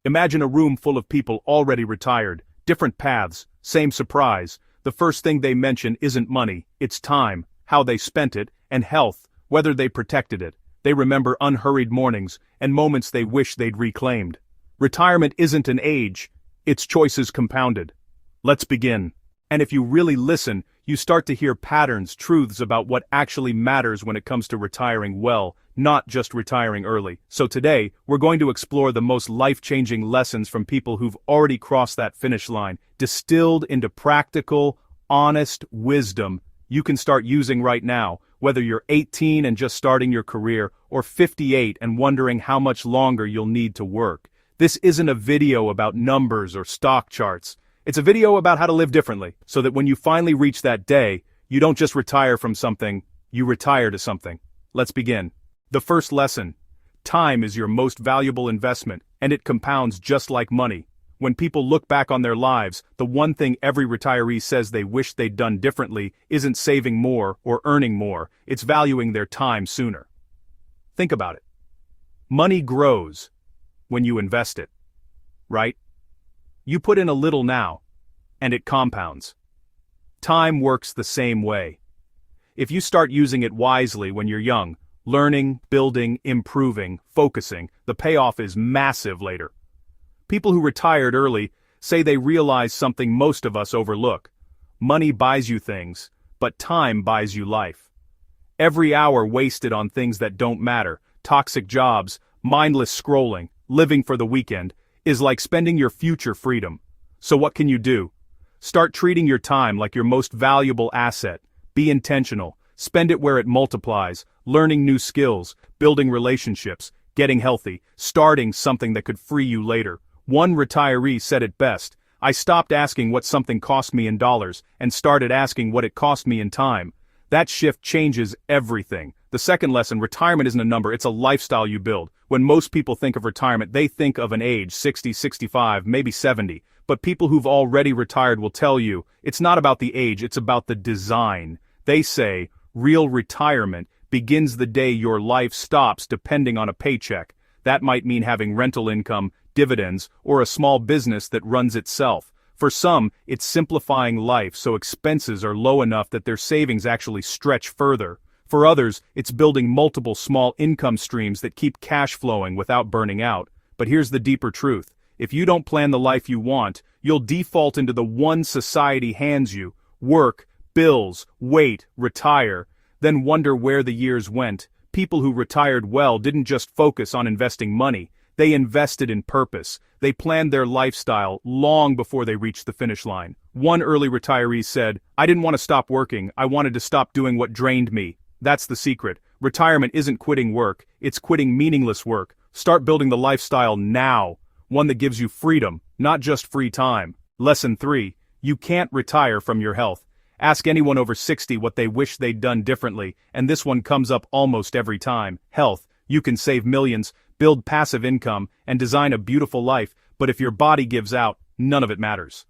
Imagine a room full of people already retired, different paths, same surprise. The first thing they mention isn't money, it's time, how they spent it, and health, whether they protected it. They remember unhurried mornings and moments they wish they'd reclaimed. Retirement isn't an age, it's choices compounded. Let's begin. And if you really listen, you start to hear patterns, truths about what actually matters when it comes to retiring well, not just retiring early. So today, we're going to explore the most life-changing lessons from people who've already crossed that finish line, distilled into practical, honest wisdom you can start using right now, whether you're 18 and just starting your career, or 58 and wondering how much longer you'll need to work. This isn't a video about numbers or stock charts. It's a video about how to live differently, so that when you finally reach that day, you don't just retire from something, you retire to something. Let's begin. The first lesson. Time is your most valuable investment, and it compounds just like money. When people look back on their lives, the one thing every retiree says they wish they'd done differently isn't saving more or earning more, it's valuing their time sooner. Think about it. Money grows when you invest it, right? You put in a little now, and it compounds. Time works the same way. If you start using it wisely when you're young, learning, building, improving, focusing, the payoff is massive later. People who retired early say they realize something most of us overlook. Money buys you things, but time buys you life. Every hour wasted on things that don't matter, toxic jobs, mindless scrolling, living for the weekend, is like spending your future freedom. So what can you do? Start treating your time like your most valuable asset. Be intentional. Spend it where it multiplies, learning new skills, building relationships, getting healthy, starting something that could free you later. One retiree said it best, "I stopped asking what something cost me in dollars and started asking what it cost me in time." That shift changes everything. The second lesson, retirement isn't a number, it's a lifestyle you build. When most people think of retirement, they think of an age, 60, 65, maybe 70. But people who've already retired will tell you, it's not about the age, it's about the design. They say, real retirement begins the day your life stops depending on a paycheck. That might mean having rental income, dividends, or a small business that runs itself. For some, it's simplifying life so expenses are low enough that their savings actually stretch further. For others, it's building multiple small income streams that keep cash flowing without burning out. But here's the deeper truth. If you don't plan the life you want, you'll default into the one society hands you: work, bills, wait, retire, then wonder where the years went. People who retired well didn't just focus on investing money, they invested in purpose. They planned their lifestyle long before they reached the finish line. One early retiree said, "I didn't want to stop working, I wanted to stop doing what drained me." That's the secret. Retirement isn't quitting work, it's quitting meaningless work. Start building the lifestyle now, one that gives you freedom, not just free time. Lesson 3. You can't retire from your health. Ask anyone over 60 what they wish they'd done differently, and this one comes up almost every time. Health. You can save millions, build passive income, and design a beautiful life, but if your body gives out, none of it matters.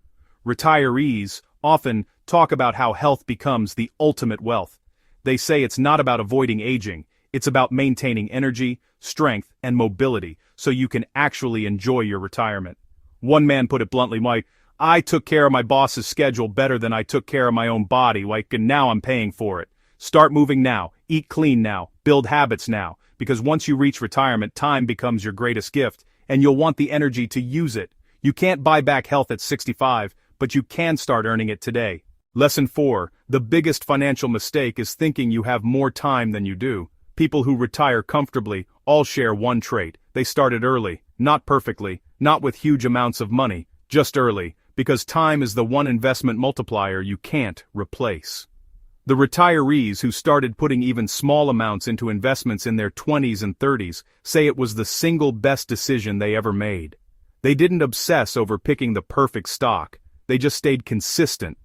Retirees often talk about how health becomes the ultimate wealth. They say it's not about avoiding aging, it's about maintaining energy, strength, and mobility so you can actually enjoy your retirement. One man put it bluntly, "Mike, I took care of my boss's schedule better than I took care of my own body, and now I'm paying for it." Start moving now, eat clean now, build habits now, because once you reach retirement, time becomes your greatest gift, and you'll want the energy to use it. You can't buy back health at 65, but you can start earning it today. Lesson 4. The biggest financial mistake is thinking you have more time than you do. People who retire comfortably all share one trait. They started early, not perfectly, not with huge amounts of money, just early, because time is the one investment multiplier you can't replace. The retirees who started putting even small amounts into investments in their 20s and 30s say it was the single best decision they ever made. They didn't obsess over picking the perfect stock, they just stayed consistent.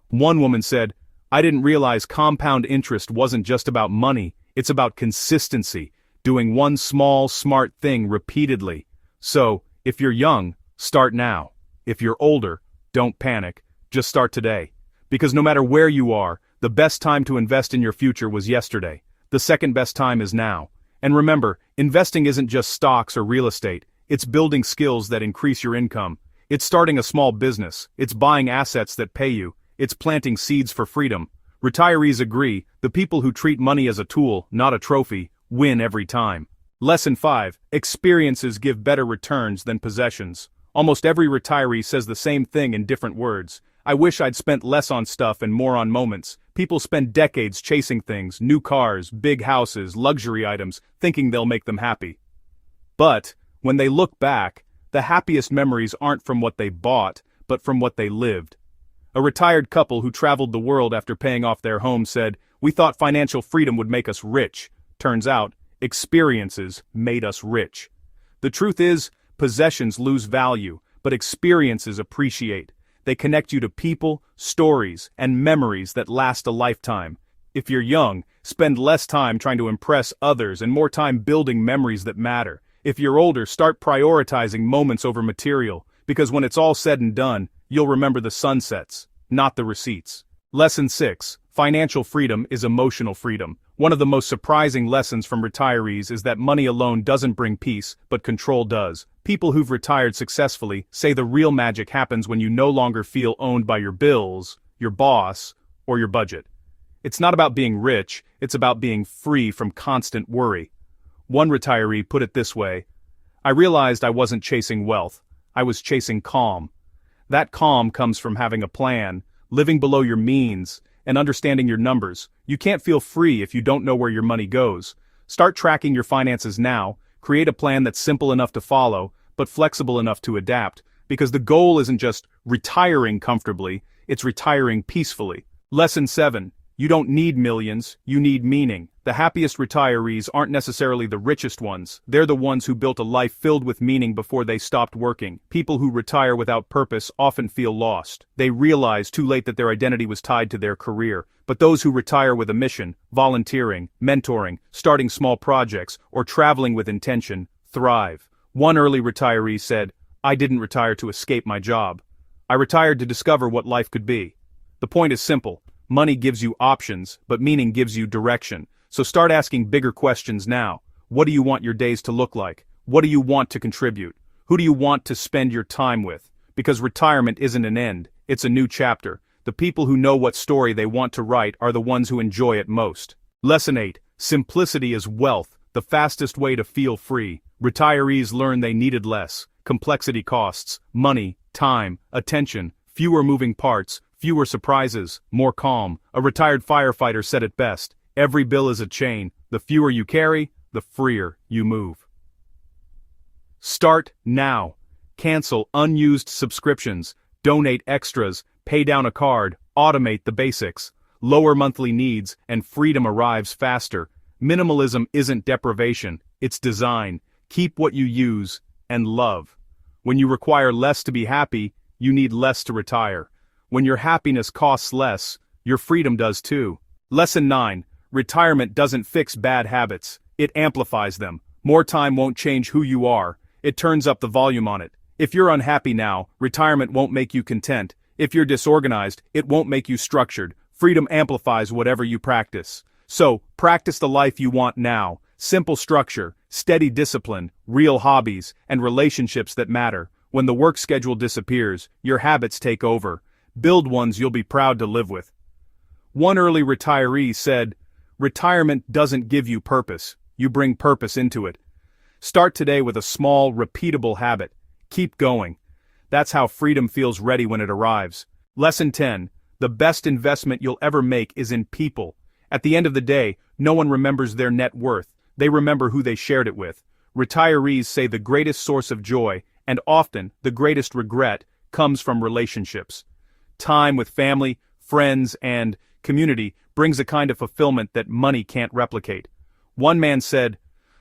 One woman said, "I didn't realize compound interest wasn't just about money, it's about consistency, doing one small, smart thing repeatedly." So, if you're young, start now. If you're older, don't panic, just start today. Because no matter where you are, the best time to invest in your future was yesterday. The second best time is now. And remember, investing isn't just stocks or real estate, It's building skills that increase your income. It's starting a small business. It's buying assets that pay you. It's planting seeds for freedom. Retirees agree, the people who treat money as a tool, not a trophy, win every time. Lesson 5. Experiences give better returns than possessions. Almost every retiree says the same thing in different words. I wish I'd spent less on stuff and more on moments. People spend decades chasing things, new cars, big houses, luxury items, thinking they'll make them happy. But, when they look back, the happiest memories aren't from what they bought, but from what they lived. A retired couple who traveled the world after paying off their home said, "We thought financial freedom would make us rich. Turns out, experiences made us rich." The truth is, possessions lose value, but experiences appreciate. They connect you to people, stories, and memories that last a lifetime. If you're young, spend less time trying to impress others and more time building memories that matter. If you're older, start prioritizing moments over material, because when it's all said and done, you'll remember the sunsets, not the receipts. Lesson 6. Financial freedom is emotional freedom. One of the most surprising lessons from retirees is that money alone doesn't bring peace, but control does. People who've retired successfully say the real magic happens when you no longer feel owned by your bills, your boss, or your budget. It's not about being rich, it's about being free from constant worry. One retiree put it this way, "I realized I wasn't chasing wealth, I was chasing calm." That calm comes from having a plan, living below your means, and understanding your numbers. You can't feel free if you don't know where your money goes. Start tracking your finances now, create a plan that's simple enough to follow, but flexible enough to adapt, because the goal isn't just retiring comfortably, it's retiring peacefully. Lesson 7. You don't need millions, you need meaning. The happiest retirees aren't necessarily the richest ones, they're the ones who built a life filled with meaning before they stopped working. People who retire without purpose often feel lost. They realize too late that their identity was tied to their career. But those who retire with a mission, volunteering, mentoring, starting small projects, or traveling with intention, thrive. One early retiree said, "I didn't retire to escape my job. I retired to discover what life could be." The point is simple. Money gives you options, but meaning gives you direction. So start asking bigger questions now. What do you want your days to look like? What do you want to contribute? Who do you want to spend your time with? Because retirement isn't an end, it's a new chapter. The people who know what story they want to write are the ones who enjoy it most. Lesson 8. Simplicity is wealth, the fastest way to feel free. Retirees learn they needed less. Complexity costs, money, time, attention, fewer moving parts, fewer surprises, more calm. A retired firefighter said it best, "Every bill is a chain, the fewer you carry, the freer you move." Start now. Cancel unused subscriptions, donate extras, pay down a card, automate the basics. Lower monthly needs, and freedom arrives faster. Minimalism isn't deprivation, it's design. Keep what you use, and love. When you require less to be happy, you need less to retire. When your happiness costs less, your freedom does too. Lesson 9. Retirement doesn't fix bad habits, it amplifies them. More time won't change who you are, it turns up the volume on it. If you're unhappy now, retirement won't make you content. If you're disorganized, it won't make you structured. Freedom amplifies whatever you practice. So, practice the life you want now. Simple structure, steady discipline, real hobbies, and relationships that matter. When the work schedule disappears, your habits take over. Build ones you'll be proud to live with. One early retiree said, "Retirement doesn't give you purpose, you bring purpose into it." Start today with a small, repeatable habit. Keep going. That's how freedom feels ready when it arrives. Lesson 10. The best investment you'll ever make is in people. At the end of the day, no one remembers their net worth, they remember who they shared it with. Retirees say the greatest source of joy, and often the greatest regret, comes from relationships. Time with family, friends, and community brings a kind of fulfillment that money can't replicate. One man said,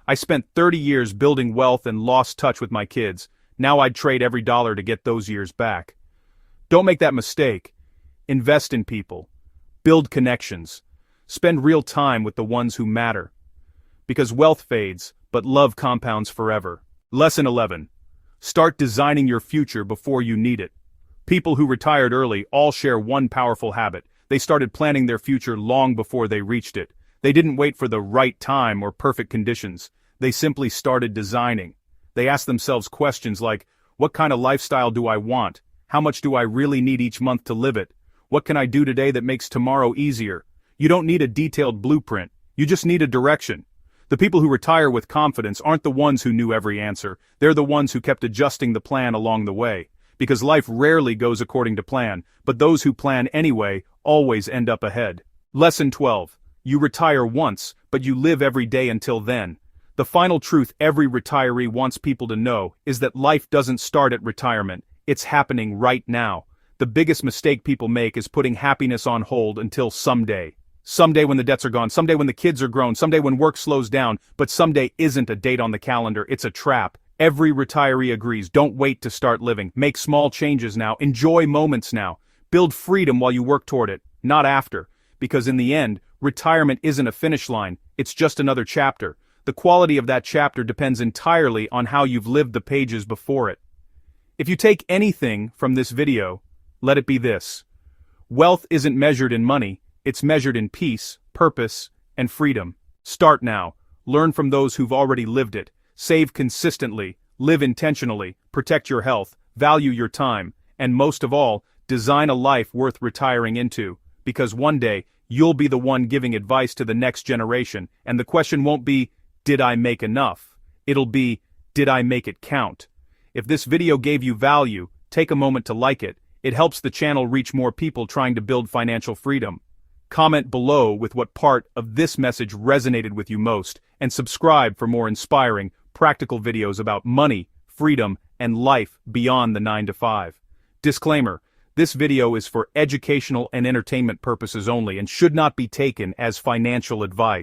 "I spent 30 years building wealth and lost touch with my kids. Now I'd trade every dollar to get those years back." Don't make that mistake. Invest in people. Build connections. Spend real time with the ones who matter. Because wealth fades, but love compounds forever. Lesson 11. Start designing your future before you need it. People who retired early all share one powerful habit. They started planning their future long before they reached it. They didn't wait for the right time or perfect conditions. They simply started designing. They ask themselves questions like, what kind of lifestyle do I want? How much do I really need each month to live it? What can I do today that makes tomorrow easier? You don't need a detailed blueprint. You just need a direction. The people who retire with confidence aren't the ones who knew every answer. They're the ones who kept adjusting the plan along the way. Because life rarely goes according to plan, but those who plan anyway always end up ahead. Lesson 12. You retire once, but you live every day until then. The final truth every retiree wants people to know is that life doesn't start at retirement. It's happening right now. The biggest mistake people make is putting happiness on hold until someday. Someday when the debts are gone, someday when the kids are grown, someday when work slows down, but someday isn't a date on the calendar, it's a trap. Every retiree agrees, don't wait to start living. Make small changes now, enjoy moments now. Build freedom while you work toward it, not after. Because in the end, retirement isn't a finish line, it's just another chapter. The quality of that chapter depends entirely on how you've lived the pages before it. If you take anything from this video, let it be this. Wealth isn't measured in money, it's measured in peace, purpose, and freedom. Start now. Learn from those who've already lived it. Save consistently, live intentionally, protect your health, value your time, and most of all, design a life worth retiring into. Because one day, you'll be the one giving advice to the next generation, and the question won't be, did I make enough? It'll be, did I make it count? If this video gave you value, take a moment to like it. It helps the channel reach more people trying to build financial freedom. Comment below with what part of this message resonated with you most, and subscribe for more inspiring, practical videos about money, freedom, and life beyond the 9-to-5. Disclaimer: this video is for educational and entertainment purposes only and should not be taken as financial advice.